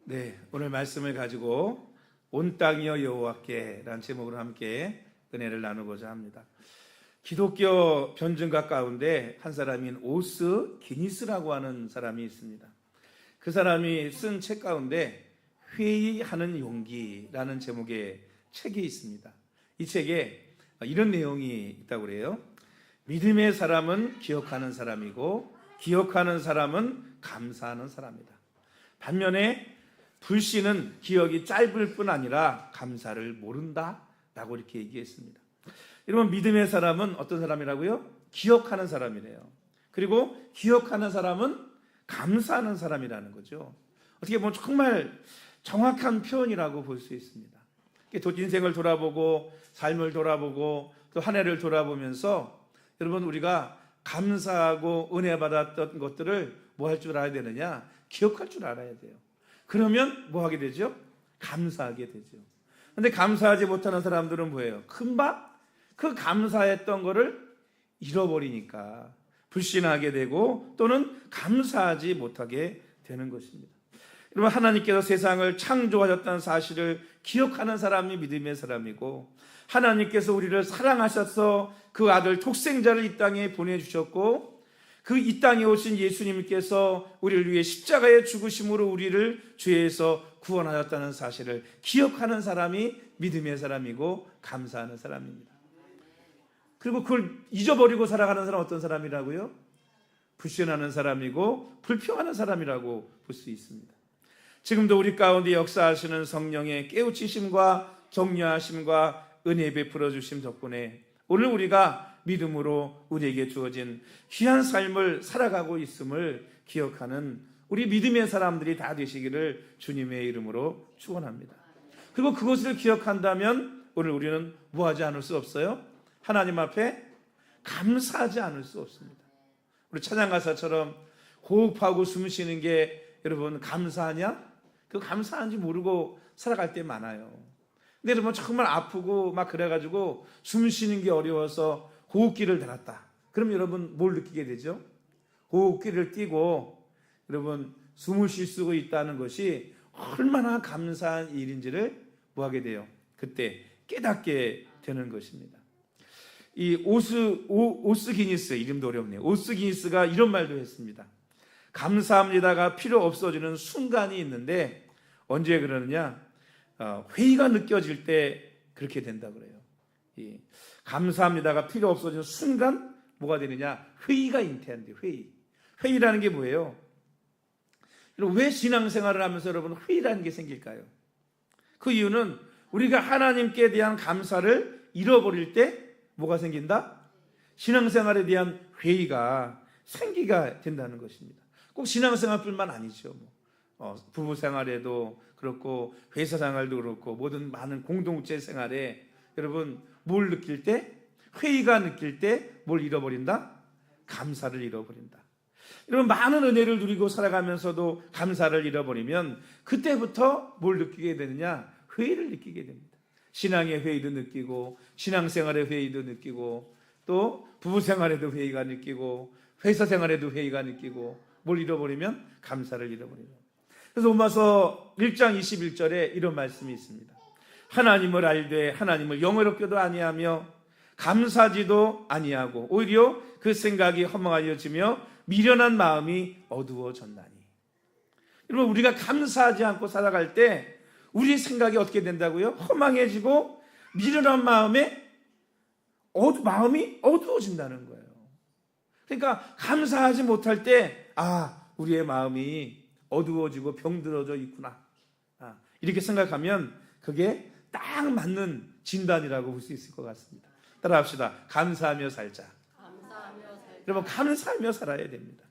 네, 오늘 말씀을 가지고 온 땅이여 여호와께 라는 제목으로 함께 은혜를 나누고자 합니다. 기독교 변증가 가운데 한 사람인 오스 기니스라고 하는 사람이 있습니다. 그 사람이 쓴 책 가운데 회의하는 용기라는 제목의 책이 있습니다. 이 책에 이런 내용이 있다고 그래요. 믿음의 사람은 기억하는 사람이고 기억하는 사람은 감사하는 사람이다. 반면에 불신은 기억이 짧을 뿐 아니라 감사를 모른다 라고 이렇게 얘기했습니다. 여러분, 믿음의 사람은 어떤 사람이라고요? 기억하는 사람이래요. 그리고 기억하는 사람은 감사하는 사람이라는 거죠. 어떻게 보면 정말 정확한 표현이라고 볼 수 있습니다. 인생을 돌아보고 삶을 돌아보고 또 한 해를 돌아보면서 여러분, 우리가 감사하고 은혜 받았던 것들을 뭐 할 줄 알아야 되느냐? 기억할 줄 알아야 돼요. 그러면 뭐 하게 되죠? 감사하게 되죠. 근데 감사하지 못하는 사람들은 뭐예요? 금방 그 감사했던 거를 잃어버리니까 불신하게 되고 또는 감사하지 못하게 되는 것입니다. 여러분, 하나님께서 세상을 창조하셨다는 사실을 기억하는 사람이 믿음의 사람이고, 하나님께서 우리를 사랑하셔서 그 아들 독생자를 이 땅에 보내주셨고, 그 이 땅에 오신 예수님께서 우리를 위해 십자가에 죽으심으로 우리를 죄에서 구원하셨다는 사실을 기억하는 사람이 믿음의 사람이고 감사하는 사람입니다. 그리고 그걸 잊어버리고 살아가는 사람은 어떤 사람이라고요? 불신하는 사람이고 불평하는 사람이라고 볼 수 있습니다. 지금도 우리 가운데 역사하시는 성령의 깨우치심과 격려하심과 은혜 베풀어 주심 덕분에 오늘 우리가 믿음으로 우리에게 주어진 귀한 삶을 살아가고 있음을 기억하는 우리 믿음의 사람들이 다 되시기를 주님의 이름으로 축원합니다. 그리고 그것을 기억한다면 오늘 우리는 뭐하지 않을 수 없어요? 하나님 앞에 감사하지 않을 수 없습니다. 우리 찬양가사처럼 호흡하고 숨 쉬는 게 여러분 감사하냐? 그 감사한지 모르고 살아갈 때 많아요. 근데 여러분, 정말 아프고 막 그래가지고 숨 쉬는 게 어려워서 호흡기를 달았다. 그럼 여러분 뭘 느끼게 되죠? 호흡기를 띄고 여러분 숨을 쉴 수 있다는 것이 얼마나 감사한 일인지를 뭐 하게 돼요? 그때 깨닫게 되는 것입니다. 이 오스 기니스, 이름도 어렵네요. 오스 기니스가 이런 말도 했습니다. 감사합니다가 필요 없어지는 순간이 있는데 언제 그러느냐? 회의가 느껴질 때 그렇게 된다 그래요. 이 감사합니다가 필요 없어지는 순간 뭐가 되느냐? 회의가 잉태한대요. 회의라는 게 뭐예요? 왜 신앙생활을 하면서 여러분 회의라는 게 생길까요? 그 이유는 우리가 하나님께 대한 감사를 잃어버릴 때 뭐가 생긴다? 신앙생활에 대한 회의가 생기가 된다는 것입니다. 꼭 신앙생활뿐만 아니죠. 부부생활에도 그렇고 회사생활도 그렇고 모든 많은 공동체 생활에 여러분 뭘 느낄 때? 회의가 느낄 때 뭘 잃어버린다? 감사를 잃어버린다. 여러분, 많은 은혜를 누리고 살아가면서도 감사를 잃어버리면 그때부터 뭘 느끼게 되느냐? 회의를 느끼게 됩니다. 신앙의 회의도 느끼고 신앙생활의 회의도 느끼고 또 부부생활에도 회의가 느끼고 회사생활에도 회의가 느끼고 뭘 잃어버리면 감사를 잃어버립니다. 그래서 로마서 1장 21절에 이런 말씀이 있습니다. 하나님을 알되 하나님을 영어롭게도 아니하며 감사하지도 아니하고 오히려 그 생각이 허망하여지며 미련한 마음이 어두워졌나니. 여러분, 우리가 감사하지 않고 살아갈 때 우리의 생각이 어떻게 된다고요? 허망해지고 미련한 마음이 어두워진다는 거예요. 그러니까 감사하지 못할 때 우리의 마음이 어두워지고 병들어져 있구나, 이렇게 생각하면 그게 딱 맞는 진단이라고 볼 수 있을 것 같습니다. 따라합시다. 감사하며 살자. 여러분, 감사하며 살아야 됩니다.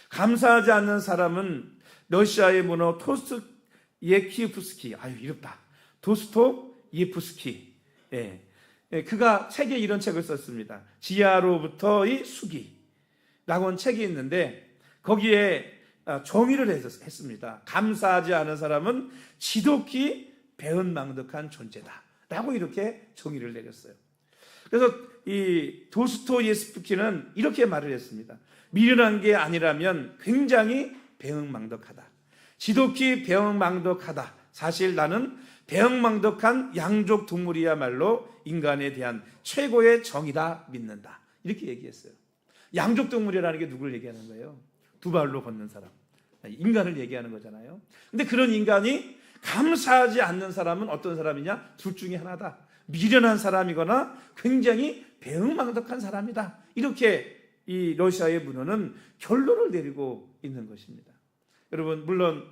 감사하지 않는 사람은 러시아의 문어 토스토예프스키, 이렇다. 도스토예프스키, 그가 책에 이런 책을 썼습니다. 지하로부터의 수기라고 하는 책이 있는데 거기에 정의를 했습니다. 감사하지 않은 사람은 지독히 배은망덕한 존재다 라고 이렇게 정의를 내렸어요. 그래서 이 도스토예프스키는 이렇게 말을 했습니다. 미련한 게 아니라면 굉장히 배은망덕하다. 지독히 배은망덕하다. 사실 나는 배은망덕한 양족 동물이야말로 인간에 대한 최고의 정의다 믿는다. 이렇게 얘기했어요. 양족 동물이라는 게 누굴 얘기하는 거예요? 두 발로 걷는 사람, 인간을 얘기하는 거잖아요. 근데 그런 인간이 감사하지 않는 사람은 어떤 사람이냐? 둘 중에 하나다. 미련한 사람이거나 굉장히 배은망덕한 사람이다. 이렇게 이 러시아의 문헌은 결론을 내리고 있는 것입니다. 여러분, 물론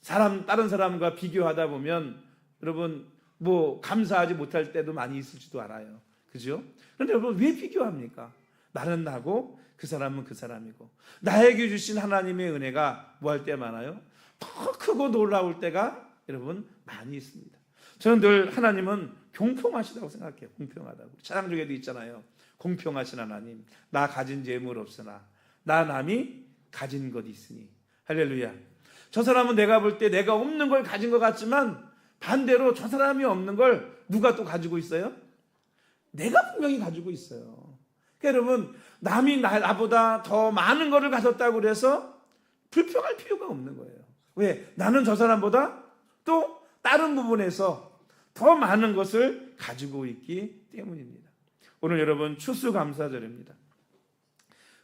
다른 사람과 비교하다 보면 여러분 뭐 감사하지 못할 때도 많이 있을지도 알아요. 그죠? 그런데 여러분 왜 비교합니까? 나는 나고 그 사람은 그 사람이고, 나에게 주신 하나님의 은혜가 뭐 할 때 많아요? 더 크고 놀라울 때가 여러분 많이 있습니다. 저는 늘 하나님은 공평하시다고 생각해요. 공평하다고. 찬양중에도 있잖아요. 공평하신 하나님, 나 가진 재물 없으나 나 남이 가진 것 있으니. 할렐루야. 저 사람은 내가 볼 때 내가 없는 걸 가진 것 같지만 반대로 저 사람이 없는 걸 누가 또 가지고 있어요? 내가 분명히 가지고 있어요. 그러니까 여러분, 남이 나보다 더 많은 것을 가졌다고 그래서 불평할 필요가 없는 거예요. 왜? 나는 저 사람보다 또 다른 부분에서 더 많은 것을 가지고 있기 때문입니다. 오늘 여러분 추수감사절입니다.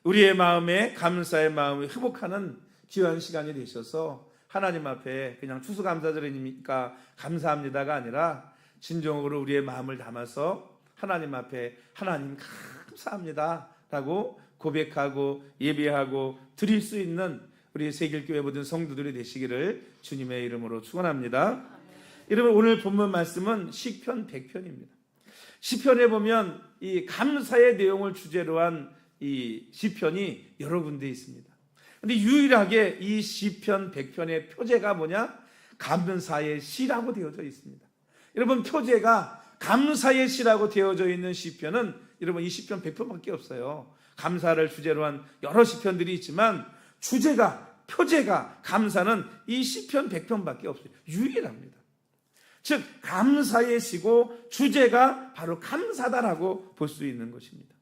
우리의 마음에 감사의 마음을 회복하는 귀한 시간이 되셔서 하나님 앞에 그냥 추수감사절이니까 감사합니다가 아니라 진정으로 우리의 마음을 담아서 하나님 앞에 하나님 감사합니다 라고 고백하고 예배하고 드릴 수 있는 우리 세길교회 모든 성도들이 되시기를 주님의 이름으로 축원합니다. 여러분, 오늘 본문 말씀은 시편 100편입니다. 시편에 보면 이 감사의 내용을 주제로 한 이 시편이 여러 군데 있습니다. 근데 유일하게 이 시편 100편의 표제가 뭐냐? 감사의 시라고 되어져 있습니다. 여러분, 표제가 감사의 시라고 되어져 있는 시편은 여러분 이 시편 100편밖에 없어요. 감사를 주제로 한 여러 시편들이 있지만 표제가 감사는 이 시편 100편밖에 없어요. 유일합니다. 즉 감사의 시고 주제가 바로 감사다라고 볼 수 있는 것입니다.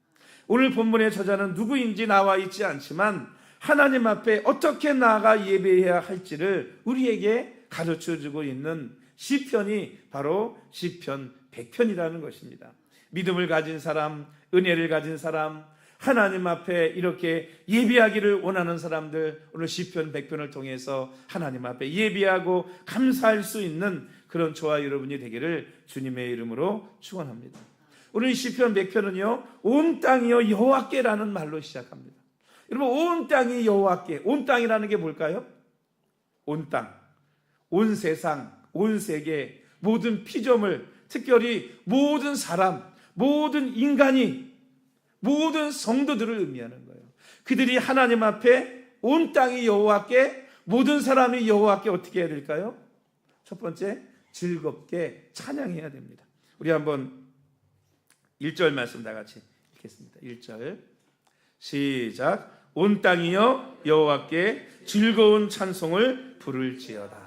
오늘 본문의 저자는 누구인지 나와 있지 않지만 하나님 앞에 어떻게 나아가 예배해야 할지를 우리에게 가르쳐주고 있는 시편이 바로 시편 100편이라는 것입니다. 믿음을 가진 사람, 은혜를 가진 사람, 하나님 앞에 이렇게 예배하기를 원하는 사람들, 오늘 시편 100편을 통해서 하나님 앞에 예배하고 감사할 수 있는 그런 저와 여러분이 되기를 주님의 이름으로 축원합니다. 오늘 시편 100편은요, 온 땅이여 여호와께라는 말로 시작합니다. 여러분, 온 땅이 여호와께, 온 땅이라는 게 뭘까요? 온 땅, 온 세상, 온 세계, 모든 피조물, 특별히 모든 사람, 모든 인간이, 모든 성도들을 의미하는 거예요. 그들이 하나님 앞에 온 땅이 여호와께, 모든 사람이 여호와께 어떻게 해야 될까요? 첫 번째, 즐겁게 찬양해야 됩니다. 우리 한번 1절 말씀 다 같이 읽겠습니다. 1절 시작. 온 땅이여 여호와께 즐거운 찬송을 부를지어다.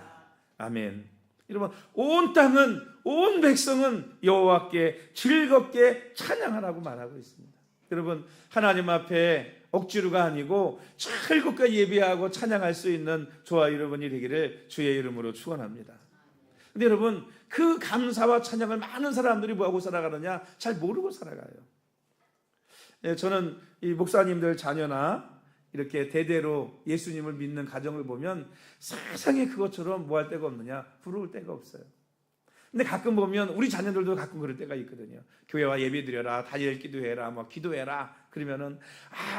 아멘. 여러분, 온 땅은, 온 백성은 여호와께 즐겁게 찬양하라고 말하고 있습니다. 여러분, 하나님 앞에 억지로가 아니고 즐겁게 예배하고 찬양할 수 있는 저와 여러분이 되기를 주의 이름으로 축원합니다. 근데 여러분, 그 감사와 찬양을 많은 사람들이 뭐하고 살아가느냐? 잘 모르고 살아가요. 저는 이 목사님들 자녀나 이렇게 대대로 예수님을 믿는 가정을 보면 세상에 그것처럼 뭐 할 데가 없느냐? 부러울 데가 없어요. 근데 가끔 보면 우리 자녀들도 가끔 그럴 때가 있거든요. 교회와 예배 드려라, 다일 기도해라, 뭐 기도해라. 그러면은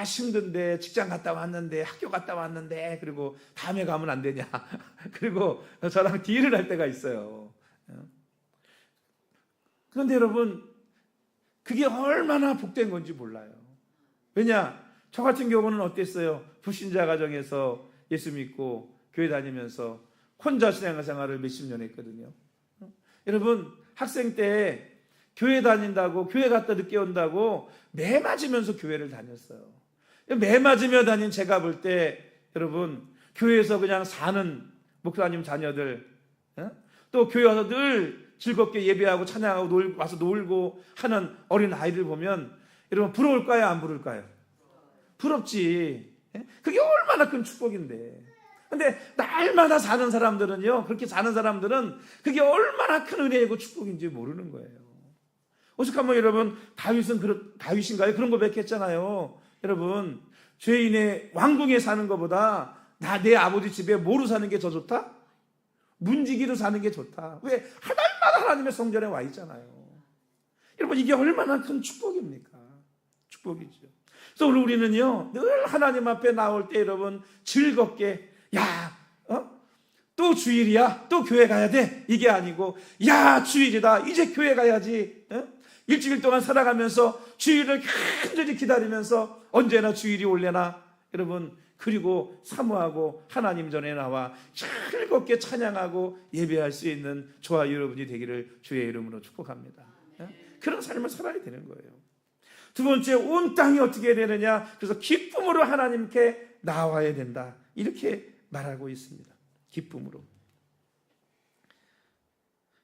힘든데 직장 갔다 왔는데 학교 갔다 왔는데 그리고 다음에 가면 안 되냐. 그리고 저랑 딜을 할 때가 있어요. 그런데 여러분, 그게 얼마나 복된 건지 몰라요. 왜냐? 저 같은 경우는 어땠어요? 불신자 가정에서 예수 믿고 교회 다니면서 혼자 신앙생활을 몇십 년 했거든요. 여러분, 학생 때 교회 다닌다고, 교회 갔다 늦게 온다고 매 맞으면서 교회를 다녔어요. 매 맞으며 다닌 제가 볼 때 여러분, 교회에서 그냥 사는 목사님 자녀들, 또 교회 와서 늘 즐겁게 예배하고 찬양하고 와서 놀고 하는 어린 아이들 보면 여러분 부러울까요? 안 부러울까요? 부럽지. 그게 얼마나 큰 축복인데. 근데 날마다 사는 사람들은요, 그렇게 사는 사람들은 그게 얼마나 큰 은혜이고 축복인지 모르는 거예요. 오죽하면 여러분, 다윗인가요? 그런 거 고백했잖아요. 여러분, 죄인의 왕궁에 사는 것보다 내 아버지 집에 뭐로 사는 게 더 좋다? 문지기로 사는 게 좋다. 왜? 하나님마다 하나님의 성전에 와 있잖아요. 여러분, 이게 얼마나 큰 축복입니까? 축복이죠. 그래서 오늘 우리는요, 늘 하나님 앞에 나올 때 여러분, 즐겁게, 또 주일이야? 또 교회 가야 돼? 이게 아니고, 주일이다. 이제 교회 가야지. 일주일 동안 살아가면서 주일을 간절히 기다리면서 언제나 주일이 올래나? 여러분, 그리고 사모하고 하나님 전에 나와 즐겁게 찬양하고 예배할 수 있는 저와 여러분이 되기를 주의 이름으로 축복합니다. 그런 삶을 살아야 되는 거예요. 두 번째, 온 땅이 어떻게 해야 되느냐? 그래서 기쁨으로 하나님께 나와야 된다. 이렇게 말하고 있습니다. 기쁨으로.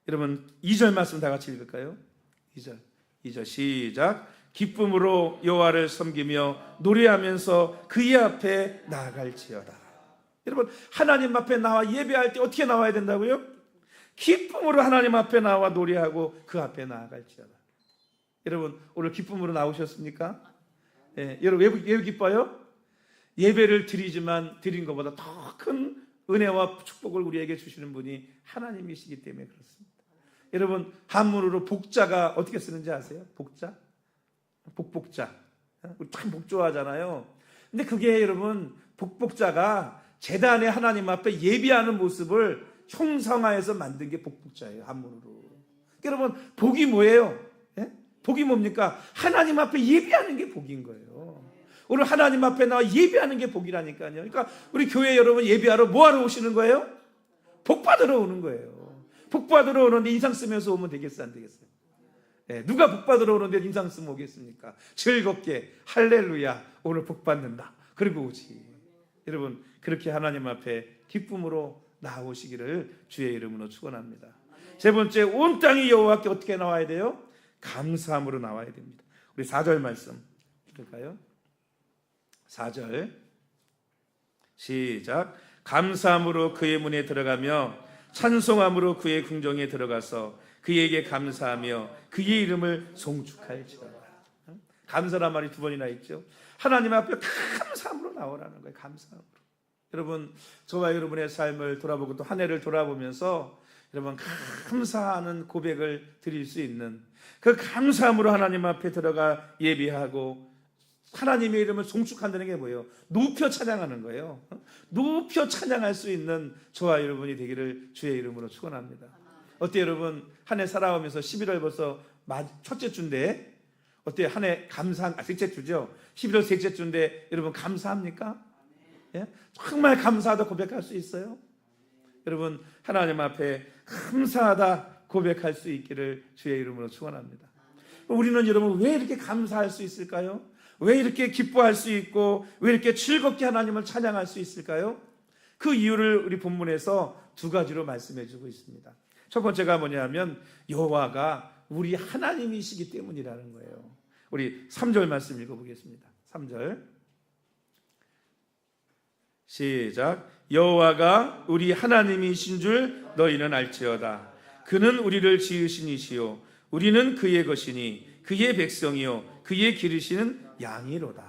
여러분, 2절 말씀 다 같이 읽을까요? 2절 시작. 기쁨으로 여호와를 섬기며 노래하면서 그의 앞에 나아갈지어다. 여러분, 하나님 앞에 나와 예배할 때 어떻게 나와야 된다고요? 기쁨으로 하나님 앞에 나와 노래하고 그 앞에 나아갈지어다. 여러분, 오늘 기쁨으로 나오셨습니까? 여러분, 왜 기뻐요? 예배를 드리지만 드린 것보다 더 큰 은혜와 축복을 우리에게 주시는 분이 하나님이시기 때문에 그렇습니다. 여러분, 한문으로 복자가 어떻게 쓰는지 아세요? 복자? 복복자. 우리 참 복 좋아하잖아요. 근데 그게 여러분, 복복자가 제단에 하나님 앞에 예비하는 모습을 형상화해서 만든 게 복복자예요. 한문으로. 여러분, 복이 뭐예요? 복이 뭡니까? 하나님 앞에 예비하는 게 복인 거예요. 오늘 하나님 앞에 나와 예배하는 게 복이라니까요. 그러니까 우리 교회 여러분 예배하러 뭐하러 오시는 거예요? 복 받으러 오는 거예요. 복 받으러 오는데 인상 쓰면서 오면 되겠어요? 안 되겠어요? 누가 복 받으러 오는데 인상 쓰면 오겠습니까? 즐겁게 할렐루야 오늘 복 받는다. 그리고 오지. 여러분, 그렇게 하나님 앞에 기쁨으로 나오시기를 주의 이름으로 축원합니다. 세 번째, 온 땅이 여호와께 어떻게 나와야 돼요? 감사함으로 나와야 됩니다. 우리 4절 말씀 읽을까요? 4절 시작. 감사함으로 그의 문에 들어가며 찬송함으로 그의 궁정에 들어가서 그에게 감사하며 그의 이름을 송축할지어다. 감사란 말이 두 번이나 있죠. 하나님 앞에 감사함으로 나오라는 거예요. 감사함으로. 여러분, 저와 여러분의 삶을 돌아보고 또 한 해를 돌아보면서 여러분, 감사하는 고백을 드릴 수 있는 그 감사함으로 하나님 앞에 들어가 예비하고 하나님의 이름을 송축한다는 게 뭐예요? 높여 찬양하는 거예요. 높여 찬양할 수 있는 저와 여러분이 되기를 주의 이름으로 축원합니다. 어때요, 여러분? 한 해 살아오면서 11월 벌써 첫째 주인데 어때요? 한 해 셋째 주죠? 11월 셋째 주인데 여러분 감사합니까? 정말 감사하다 고백할 수 있어요? 여러분, 하나님 앞에 감사하다 고백할 수 있기를 주의 이름으로 축원합니다. 우리는 여러분 왜 이렇게 감사할 수 있을까요? 왜 이렇게 기뻐할 수 있고 왜 이렇게 즐겁게 하나님을 찬양할 수 있을까요? 그 이유를 우리 본문에서 두 가지로 말씀해 주고 있습니다. 첫 번째가 뭐냐면 여호와가 우리 하나님이시기 때문이라는 거예요. 우리 3절 말씀 읽어보겠습니다. 3절 시작. 여호와가 우리 하나님이신 줄 너희는 알지어다. 그는 우리를 지으신 이시요 우리는 그의 것이니 그의 백성이요 그의 기르시는 양이로다.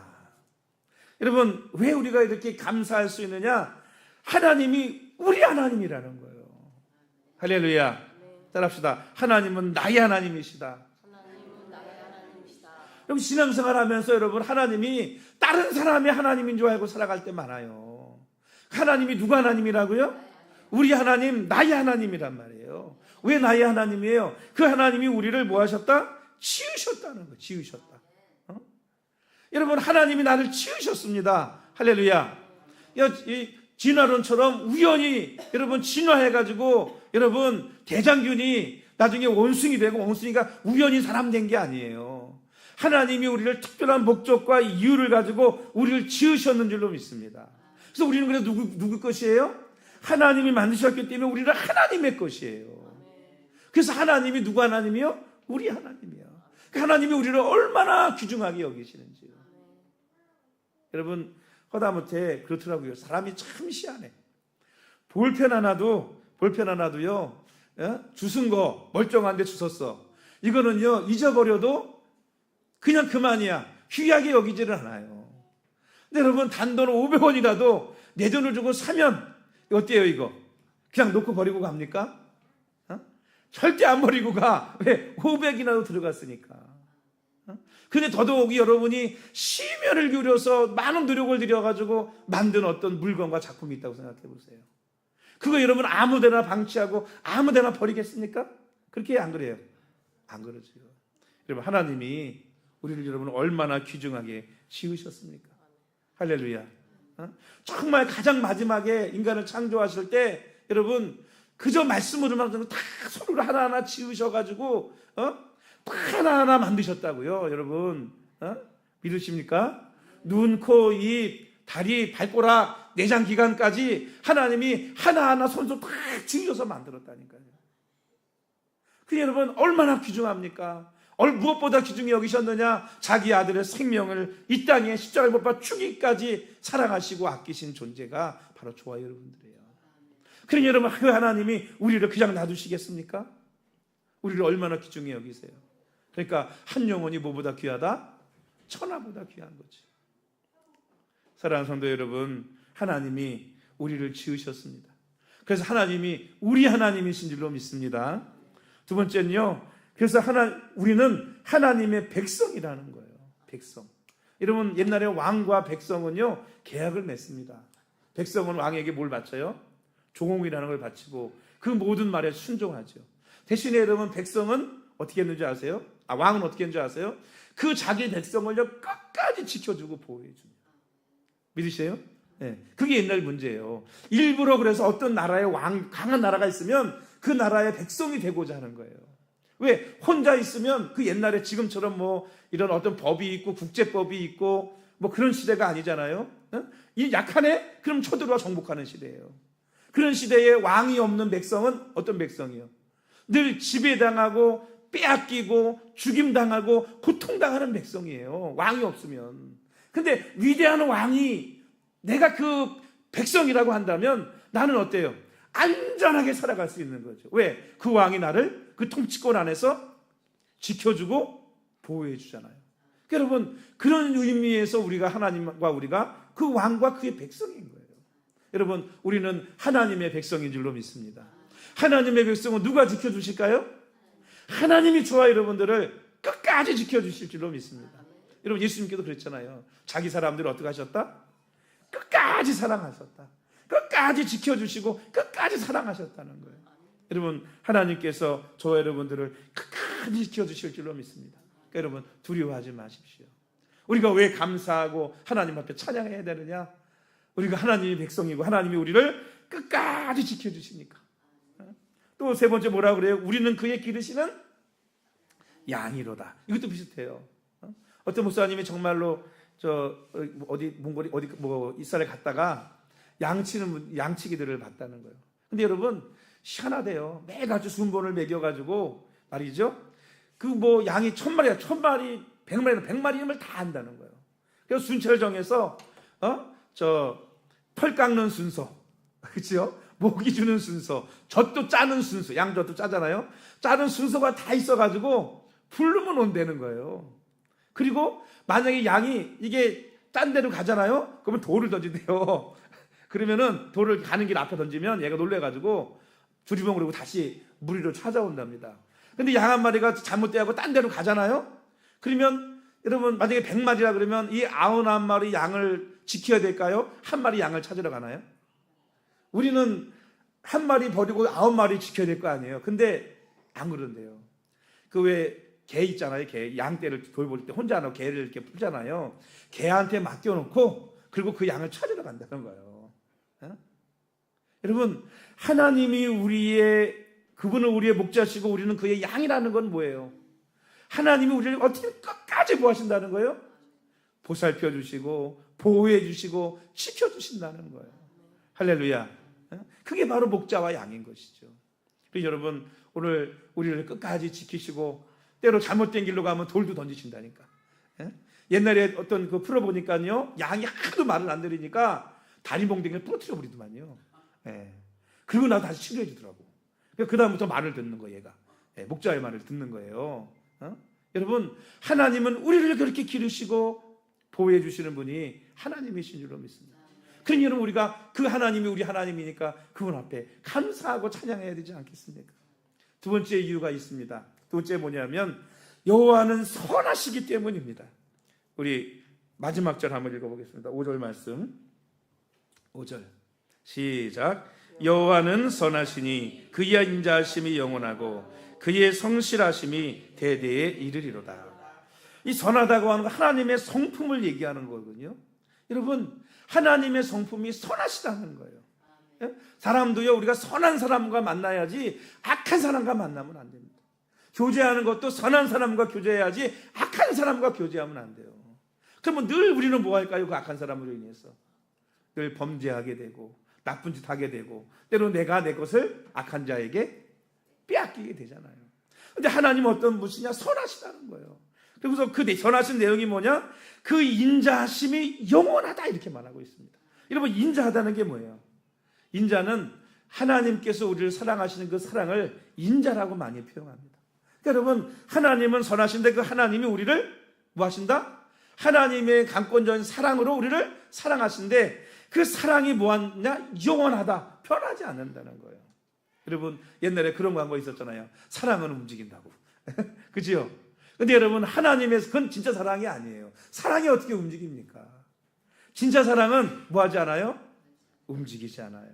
여러분, 왜 우리가 이렇게 감사할 수 있느냐? 하나님이 우리 하나님이라는 거예요. 할렐루야. 따라합시다. 하나님은 나의 하나님이시다. 여러분, 신앙생활하면서 여러분 하나님이 다른 사람의 하나님인 줄 알고 살아갈 때 많아요. 하나님이 누구 하나님이라고요? 우리 하나님, 나의 하나님이란 말이에요. 왜 나의 하나님이에요? 그 하나님이 우리를 뭐 하셨다? 지으셨다는 거예요. 지으셨다. 여러분, 하나님이 나를 지으셨습니다. 할렐루야. 이 진화론처럼 우연히 여러분 진화해가지고 여러분 대장균이 나중에 원숭이 되고 원숭이가 우연히 사람 된 게 아니에요. 하나님이 우리를 특별한 목적과 이유를 가지고 우리를 지으셨는 줄로 믿습니다. 그래서 우리는 그래서 누구 것이에요? 하나님이 만드셨기 때문에 우리는 하나님의 것이에요. 그래서 하나님이 누구 하나님이요? 우리 하나님이요. 그 하나님이 우리를 얼마나 귀중하게 여기시는지요. 여러분, 허다못해 그렇더라고요. 사람이 참 희한해. 볼펜 하나도요, 주운 거 멀쩡한데 주웠어. 이거는요, 잊어버려도 그냥 그만이야. 귀하게 여기지를 않아요. 근데 여러분, 단돈 500원이라도 내 돈을 주고 사면 어때요, 이거? 그냥 놓고 버리고 갑니까? 절대 안 버리고 가. 왜? 500이라도 들어갔으니까. 근데 더더욱이 여러분이 심혈을 기울여서 많은 노력을 들여가지고 만든 어떤 물건과 작품이 있다고 생각해 보세요. 그거 여러분 아무데나 방치하고 아무데나 버리겠습니까? 그렇게 안 그래요? 안 그러죠. 여러분, 하나님이 우리를 여러분 얼마나 귀중하게 지으셨습니까? 할렐루야. 정말 가장 마지막에 인간을 창조하실 때 여러분 그저 말씀으로만 다 서로를 하나하나 지으셔가지고 하나하나 만드셨다고요. 여러분 믿으십니까? 눈, 코, 입, 다리, 발가락, 내장 기관까지 하나님이 하나하나 손수 다 지으셔서 만들었다니까요. 그 여러분 얼마나 귀중합니까? 무엇보다 귀중히 여기셨느냐? 자기 아들의 생명을 이 땅에 십자가에 못 박아 죽이기까지 사랑하시고 아끼신 존재가 바로 저와 여러분들이에요. 그러니 여러분, 그 하나님이 우리를 그냥 놔두시겠습니까? 우리를 얼마나 귀중히 여기세요. 그러니까 한 영혼이 뭐보다 귀하다? 천하보다 귀한 거지. 사랑하는 성도 여러분, 하나님이 우리를 지으셨습니다. 그래서 하나님이 우리 하나님이신 줄로 믿습니다. 두 번째는요, 그래서 우리는 하나님의 백성이라는 거예요. 백성. 여러분, 옛날에 왕과 백성은요, 계약을 맺습니다. 백성은 왕에게 뭘 바쳐요? 종옥이라는 걸 바치고 그 모든 말에 순종하죠. 대신에 여러분, 백성은 어떻게 했는지 아세요? 왕은 어떻게 했는지 아세요? 그 자기 백성을요, 끝까지 지켜주고 보호해줍니다. 믿으세요? 네. 그게 옛날 문제예요. 일부러 그래서 어떤 나라에 강한 나라가 있으면 그 나라의 백성이 되고자 하는 거예요. 왜? 혼자 있으면 그 옛날에 지금처럼 뭐 이런 어떤 법이 있고 국제법이 있고 뭐 그런 시대가 아니잖아요. 이 약하네? 그럼 쳐들어와 정복하는 시대예요. 그런 시대에 왕이 없는 백성은 어떤 백성이요? 늘 지배당하고 빼앗기고 죽임당하고 고통당하는 백성이에요. 왕이 없으면. 근데 위대한 왕이 내가 그 백성이라고 한다면 나는 어때요? 안전하게 살아갈 수 있는 거죠. 왜? 그 왕이 나를 그 통치권 안에서 지켜주고 보호해 주잖아요. 여러분, 그런 의미에서 우리가 하나님과 우리가 그 왕과 그의 백성인 거예요. 여러분, 우리는 하나님의 백성인 줄로 믿습니다. 하나님의 백성은 누가 지켜주실까요? 하나님이 저와 여러분들을 끝까지 지켜주실 줄로 믿습니다. 여러분, 예수님께도 그랬잖아요. 자기 사람들을 어떻게 하셨다? 끝까지 사랑하셨다. 끝까지 지켜주시고 끝까지 사랑하셨다는 거예요. 여러분, 하나님께서 저와 여러분들을 끝까지 지켜주실 줄로 믿습니다. 그러니까 여러분, 두려워하지 마십시오. 우리가 왜 감사하고 하나님 앞에 찬양해야 되느냐? 우리가 하나님의 백성이고 하나님이 우리를 끝까지 지켜주시니까. 또 세 번째 뭐라 그래요? 우리는 그의 기르시는 양이로다. 이것도 비슷해요. 어떤 목사님이 정말로 몽골이 이스라엘 갔다가 양치기들을 봤다는 거예요. 근데 여러분, 희한하대요. 매일같이 순번을 매겨가지고 말이죠. 양이 1000마리야, 1000마리, 100마리나 100마리임을 다 한다는 거예요. 그래서 순서를 정해서 털 깎는 순서, 그렇죠? 모기 주는 순서, 젖도 짜는 순서, 양젖도 짜잖아요. 짜는 순서가 다 있어가지고 부르면 온다는 거예요. 그리고 만약에 양이 이게 딴 데로 가잖아요. 그러면 돌을 던진대요. 그러면은 돌을 가는 길 앞에 던지면 얘가 놀래가지고 두리번을 그리고 다시 무리로 찾아온답니다. 근데 양 한 마리가 잘못되고 딴 데로 가잖아요. 그러면 여러분, 만약에 100마리라 그러면 이 99마리 양을 지켜야 될까요? 한 마리 양을 찾으러 가나요? 우리는 한 마리 버리고 9마리 지켜야 될 거 아니에요. 근데 안 그런데요. 그 왜 개 있잖아요. 개, 양떼를 돌볼 때 혼자 안 하고 개를 이렇게 풀잖아요. 개한테 맡겨놓고 그리고 그 양을 찾으러 간다는 거예요. 여러분, 하나님이 그분은 우리의 목자시고 우리는 그의 양이라는 건 뭐예요? 하나님이 우리를 어떻게 끝까지 보호하신다는 거예요? 보살펴 주시고 보호해 주시고 지켜 주신다는 거예요. 할렐루야. 그게 바로 목자와 양인 것이죠. 그래서 여러분, 오늘 우리를 끝까지 지키시고 때로 잘못된 길로 가면 돌도 던지신다니까. 옛날에 어떤 그 풀어보니까요, 양이 하도 말을 안 들으니까 다리 몽댕이를 부러뜨려 버리더만요. 그리고 나서 다시 치료해주더라고. 그 다음부터 말을 듣는 거예요. 얘가 목자의 말을 듣는 거예요. 여러분, 하나님은 우리를 그렇게 기르시고 보호해 주시는 분이 하나님이신 줄로 믿습니다. 그러니 여러분, 우리가 그 하나님이 우리 하나님이니까 그분 앞에 감사하고 찬양해야 되지 않겠습니까? 두 번째 이유가 있습니다. 두 번째 뭐냐면 여호와는 선하시기 때문입니다. 우리 마지막 절 한번 읽어보겠습니다. 5절 말씀. 5절 시작. 여호와는 선하시니 그의 인자하심이 영원하고 그의 성실하심이 대대에 이르리로다. 이 선하다고 하는 건 하나님의 성품을 얘기하는 거거든요. 여러분, 하나님의 성품이 선하시다는 거예요. 사람도요, 우리가 선한 사람과 만나야지 악한 사람과 만나면 안 됩니다. 교제하는 것도 선한 사람과 교제해야지 악한 사람과 교제하면 안 돼요. 그러면 늘 우리는 뭐 할까요? 그 악한 사람으로 인해서 늘 범죄하게 되고 나쁜 짓 하게 되고 때로 내가 내 것을 악한 자에게 빼앗기게 되잖아요. 근데 하나님은 어떤 분이냐? 선하시다는 거예요. 그래서 그 선하신 내용이 뭐냐? 그 인자하심이 영원하다 이렇게 말하고 있습니다. 여러분, 인자하다는 게 뭐예요? 인자는 하나님께서 우리를 사랑하시는 그 사랑을 인자라고 많이 표현합니다. 그러니까 여러분, 하나님은 선하신데 그 하나님이 우리를 뭐 하신다? 하나님의 강권적인 사랑으로 우리를 사랑하신데 그 사랑이 뭐하냐? 영원하다. 변하지 않는다는 거예요. 여러분, 옛날에 그런 광고 있었잖아요. 사랑은 움직인다고. 그죠? 근데 여러분, 하나님의 그건 진짜 사랑이 아니에요. 사랑이 어떻게 움직입니까? 진짜 사랑은 뭐 하지 않아요? 움직이지 않아요.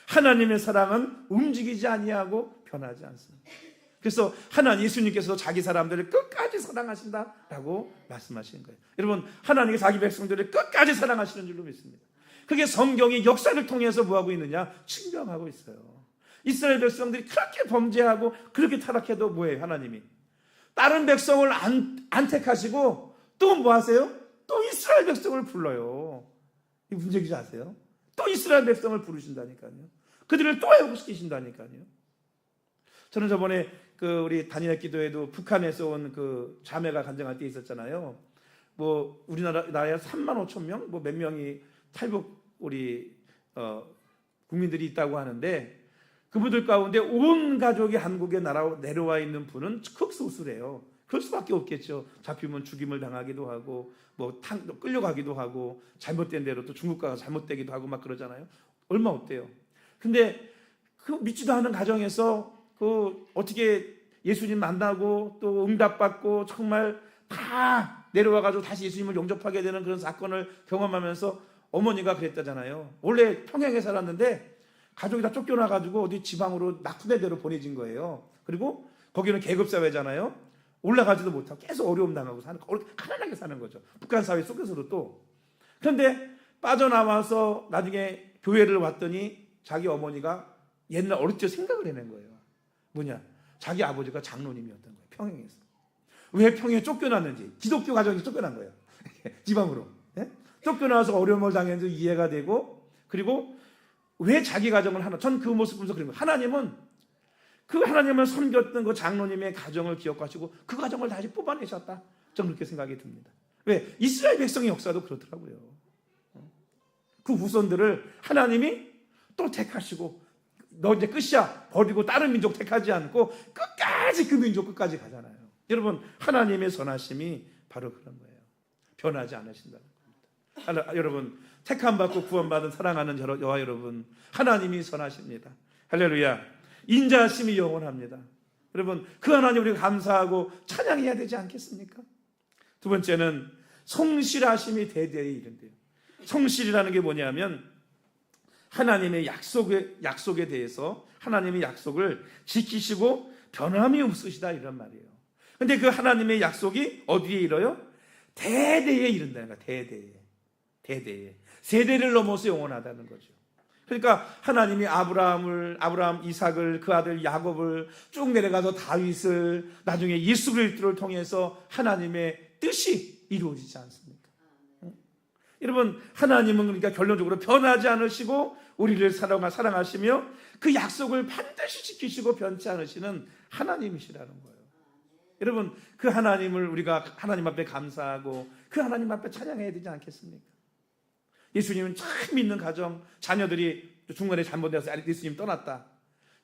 하나님의 사랑은 움직이지 아니하고 변하지 않습니다. 그래서 예수님께서 자기 사람들을 끝까지 사랑하신다라고 말씀하시는 거예요. 여러분, 하나님이 자기 백성들을 끝까지 사랑하시는 줄로 믿습니다. 그게 성경이 역사를 통해서 뭐하고 있느냐? 증명하고 있어요. 이스라엘 백성들이 그렇게 범죄하고 그렇게 타락해도 뭐예요? 하나님이 다른 백성을 안 택하시고 또 뭐 하세요? 또 이스라엘 백성을 불러요. 이 문제지 아세요? 또 이스라엘 백성을 부르신다니까요. 그들을 또 회복시키신다니까요. 저는 저번에 우리 단일화 기도회도 북한에서 온 그 자매가 간증할 때 있었잖아요. 뭐 우리나라에 3만 5천 명, 뭐 몇 명이 탈북 우리 국민들이 있다고 하는데 그분들 가운데 온 가족이 한국에 내려와 있는 분은 극소수래요. 그럴 수밖에 없겠죠. 잡히면 죽임을 당하기도 하고 뭐 끌려가기도 하고 잘못된 대로 또 중국 가서 잘못되기도 하고 막 그러잖아요. 얼마 없대요. 근데 그 믿지도 않은 가정에서 어떻게 예수님 만나고 또 응답받고 정말 다 내려와가지고 다시 예수님을 영접하게 되는 그런 사건을 경험하면서 어머니가 그랬다잖아요. 원래 평양에 살았는데 가족이 다 쫓겨나가지고 어디 지방으로 나쁜 데로 보내진 거예요. 그리고 거기는 계급사회잖아요. 올라가지도 못하고 계속 어려움 당하고 가난하게 사는 거죠. 북한 사회 속에서도 또. 그런데 빠져나와서 나중에 교회를 왔더니 자기 어머니가 옛날 어릴 때 생각을 해낸 거예요. 뭐냐? 자기 아버지가 장로님이었던 거예요. 평양에서. 왜 평양에 쫓겨났는지. 기독교 가정이 쫓겨난 거예요. 지방으로. 쫓겨나서 어려움을 당했는지 이해가 되고, 그리고 왜 자기 가정을 전 그 모습 보면서 그런 거예요. 하나님을 섬겼던 그 장로님의 가정을 기억하시고 그 가정을 다시 뽑아내셨다. 저는 그렇게 생각이 듭니다. 왜? 이스라엘 백성의 역사도 그렇더라고요. 그 후손들을 하나님이 또 택하시고 너 이제 끝이야 버리고 다른 민족 택하지 않고 끝까지 그 민족 끝까지 가잖아요. 여러분, 하나님의 선하심이 바로 그런 거예요. 변하지 않으신다는 겁니다. 여러분, 택함 받고 구원받은 사랑하는 여호와 여러분, 하나님이 선하십니다. 할렐루야. 인자하심이 영원합니다. 여러분, 그 하나님 우리가 감사하고 찬양해야 되지 않겠습니까? 두 번째는 성실하심이 대대에 이른대요. 성실이라는 게 뭐냐면 하나님의 약속에 대해서 하나님의 약속을 지키시고 변함이 없으시다 이런 말이에요. 근데 그 하나님의 약속이 어디에 이뤄요? 대대에 이른다는 거야. 대대에. 세대를 넘어서 영원하다는 거죠. 그러니까 하나님이 아브라함, 이삭을, 그 아들 야곱을 쭉 내려가서 다윗을, 나중에 예수 그리스도를 통해서 하나님의 뜻이 이루어지지 않습니까? 여러분, 하나님은 그러니까 결론적으로 변하지 않으시고 우리를 사랑하시며 그 약속을 반드시 지키시고 변치 않으시는 하나님이시라는 거예요. 여러분, 그 하나님을 우리가 하나님 앞에 감사하고 그 하나님 앞에 찬양해야 되지 않겠습니까? 예수님은 참 믿는 가정, 자녀들이 중간에 잘못돼서 예수님 떠났다.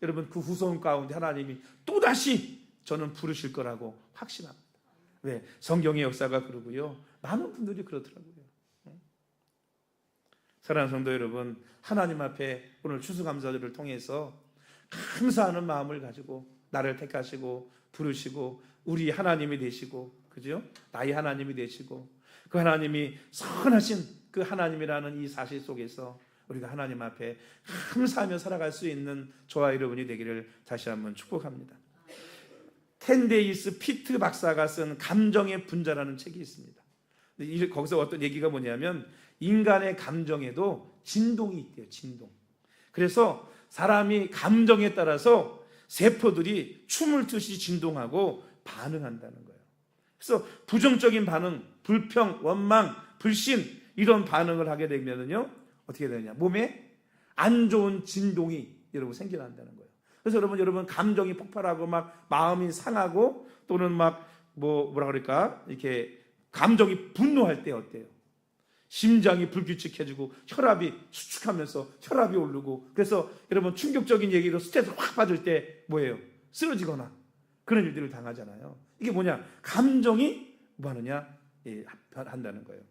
여러분 그 후손 가운데 하나님이 또다시 저는 부르실 거라고 확신합니다. 왜? 성경의 역사가 그러고요. 많은 분들이 그렇더라고요. 사랑하는 성도 여러분, 하나님 앞에 오늘 추수감사절을 통해서 감사하는 마음을 가지고 나를 택하시고 부르시고 우리 하나님이 되시고, 그죠? 나의 하나님이 되시고 그 하나님이 선하신 그 하나님이라는 이 사실 속에서 우리가 하나님 앞에 감사하며 살아갈 수 있는 저와 여러분이 되기를 다시 한번 축복합니다. 텐데이스 피트 박사가 쓴 감정의 분자라는 책이 있습니다. 거기서 어떤 얘기가 뭐냐면 인간의 감정에도 진동이 있대요. 진동. 그래서 사람이 감정에 따라서 세포들이 춤을 추듯이 진동하고 반응한다는 거예요. 그래서 부정적인 반응, 불평, 원망, 불신 이런 반응을 하게 되면요 어떻게 되느냐, 몸에 안 좋은 진동이 여러분 생겨난다는 거예요. 그래서 여러분 감정이 폭발하고 막 마음이 상하고 또는 막 뭐라 그럴까 이렇게 감정이 분노할 때 어때요? 심장이 불규칙해지고 혈압이 수축하면서 혈압이 오르고, 그래서 여러분 충격적인 얘기로 스트레스 확 받을 때 뭐예요? 쓰러지거나 그런 일들을 당하잖아요. 이게 뭐냐? 감정이 뭐 하느냐? 한다는 거예요.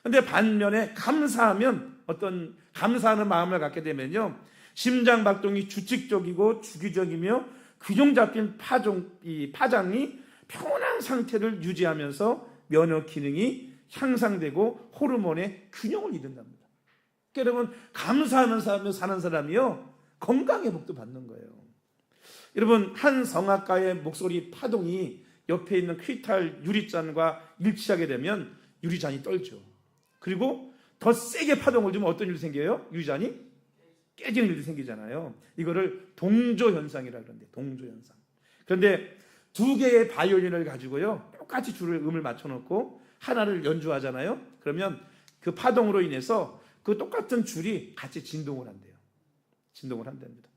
근데 반면에 감사하면 어떤 감사하는 마음을 갖게 되면요 심장 박동이 규칙적이고 주기적이며 균형 잡힌 파장이 평온한 상태를 유지하면서 면역 기능이 향상되고 호르몬의 균형을 이룬답니다. 그러니까 여러분 감사하면서 사는 사람이요 건강회복도 받는 거예요. 여러분 한 성악가의 목소리 파동이 옆에 있는 퀴탈 유리잔과 일치하게 되면 유리잔이 떨죠. 그리고 더 세게 파동을 주면 어떤 일이 생겨요? 유리잔이 깨지는 일이 생기잖아요. 이거를 동조현상이라고 그러는데, 동조현상. 그런데 두 개의 바이올린을 가지고요 똑같이 음을 맞춰놓고 하나를 연주하잖아요. 그러면 그 파동으로 인해서 그 똑같은 줄이 같이 진동을 한대요. 진동을 한답니다.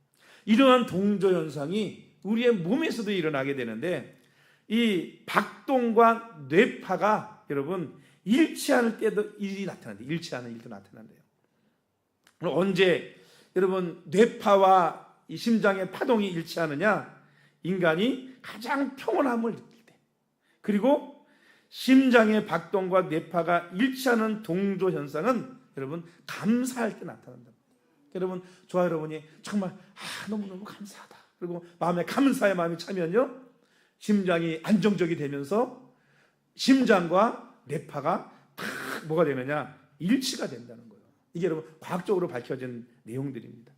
이러한 동조현상이 우리의 몸에서도 일어나게 되는데 이 박동과 뇌파가 여러분 일치하는 때도 일이 나타난대요. 일치하는 일도 나타난대요. 그럼 언제 여러분 뇌파와 이 심장의 파동이 일치하느냐? 인간이 가장 평온함을 느낄 때, 그리고 심장의 박동과 뇌파가 일치하는 동조 현상은 여러분 감사할 때 나타난다. 여러분 저와 여러분이 정말 너무너무 감사하다, 그리고 마음에 감사의 마음이 차면요 심장이 안정적이 되면서 심장과 뇌파가 딱 뭐가 되느냐? 일치가 된다는 거예요. 이게 여러분 과학적으로 밝혀진 내용들입니다.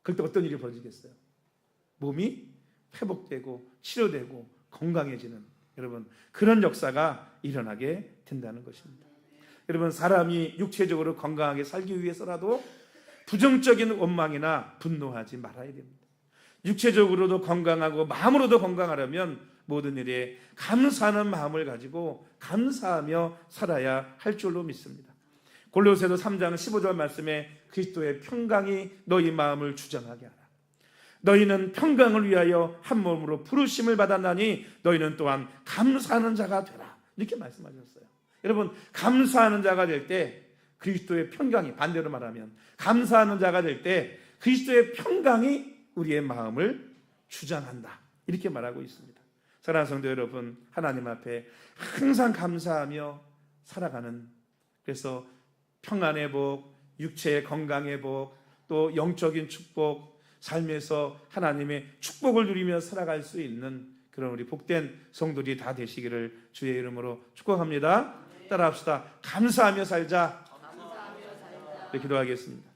그럴 때 어떤 일이 벌어지겠어요? 몸이 회복되고 치료되고 건강해지는 여러분 그런 역사가 일어나게 된다는 것입니다. 여러분 사람이 육체적으로 건강하게 살기 위해서라도 부정적인 원망이나 분노하지 말아야 됩니다. 육체적으로도 건강하고 마음으로도 건강하려면 모든 일에 감사하는 마음을 가지고 감사하며 살아야 할 줄로 믿습니다. 골로새서 3장 15절 말씀에 그리스도의 평강이 너희 마음을 주장하게 하라. 너희는 평강을 위하여 한 몸으로 부르심을 받았나니 너희는 또한 감사하는 자가 되라. 이렇게 말씀하셨어요. 여러분 감사하는 자가 될 때 그리스도의 평강이, 반대로 말하면 감사하는 자가 될 때 그리스도의 평강이 우리의 마음을 주장한다. 이렇게 말하고 있습니다. 사랑하는 성도 여러분, 하나님 앞에 항상 감사하며 살아가는, 그래서 평안의 복, 육체의 건강의 복, 또 영적인 축복, 삶에서 하나님의 축복을 누리며 살아갈 수 있는 그런 우리 복된 성도들이 다 되시기를 주의 이름으로 축복합니다. 따라합시다. 감사하며 살자. 네, 기도하겠습니다.